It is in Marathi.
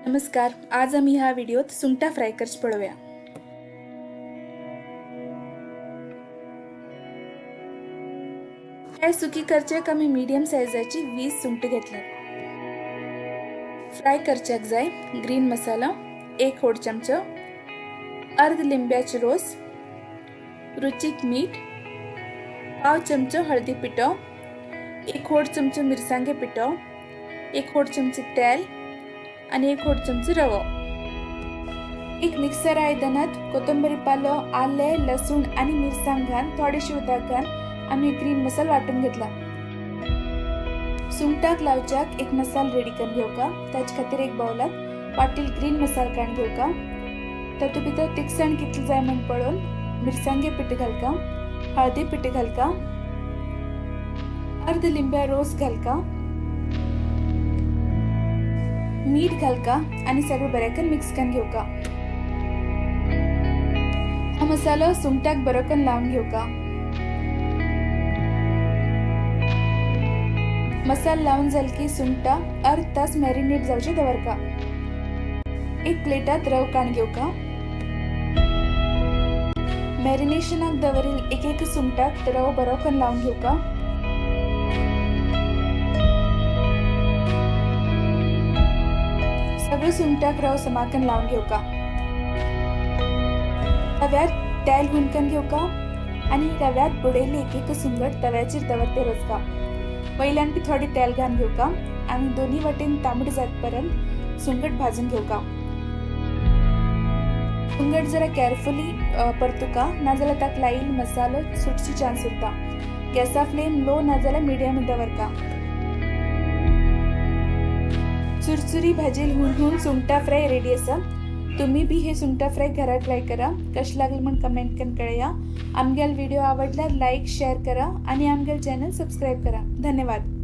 नमस्कार, आज आम्ही ह्या व्हिडिओत सुंगटा फ्राय करच पळूया। फ्राय सुकी करच्याक आम्ही मीडियम साइजाची 20 सुंगट घेतली। फ्राय करच्याक जाय ग्रीन मसाला 1 होड चमचो, अर्ध लिंब्याचे रोस, रुचीक मीठ, पाव चमचो हळदी पिठो, 1 होड चमचो मिरसांगे पिठो, 1 होड चमचो तेल आणि 1 होड चमचो रवो। एक मिक्सर आयदनात कोथिंबीर पालो, आले, लसूण आणि मिरसांग घालून थोडेशे उदक घालून आम्ही ग्रीन मसाला वाटून घेतला। सुंगटाक लावच्याक एक मसाला रेडी करून घेवका। त्याच खातीर एक बाउलात वाटील ग्रीन मसाला काडून घेवका। तातूंत भितर तिखसाण कितली जाय म्हण पळोवन मिरसांगे पिठ घालका, हळदी पिठ घालका, अर्ध लिंब्या रोस घालका, मीठ घालका आणि सगळं बरेकन मिक्स करून घेवका। हा मसालो सुंगटाक बरोकन लावून घेवका। मसाला लावून जाल की सुंगटा अर्ध तास मॅरिनेट जावचे दवरका। एक प्लेटात रव काडून घेवका। मॅरिनेशनाक दवरील एक सुंगटाक रव बरोकन लावून घेवका। सगळं सुंगटाक रव समाकन लावून घेवका। तव्यात तेल हुनकन घेवका आणि रव्यात बुडयले एक सुंगट तव्याचेर दवरते रचका। वयल्यान बी थोडे तेल घालून घेवका आणि दोन्ही वाटेन तांबडी जात पर्यंत सुंगट भाजून घेवका। सुंगट जरा केअरफुली परतुका, नाजाल्यार ताका लायिल्लो मसालो सुटची चान्स उरता। गॅसा फ्लेम लो नाजाल्यार मिडियम दवरका। चुरचुरी भाजेल हुन सुंगटा फ्राय रेडी आसा। तुम्ही भी हे सुंगटा फ्राय घरात ट्राय करा। कशें लागले म्हण कमेंट करून कळया। आमगेल व्हिडिओ आवडल्यार लाईक शेअर करा आणि आमगेल चॅनल सबस्क्राइब करा। धन्यवाद।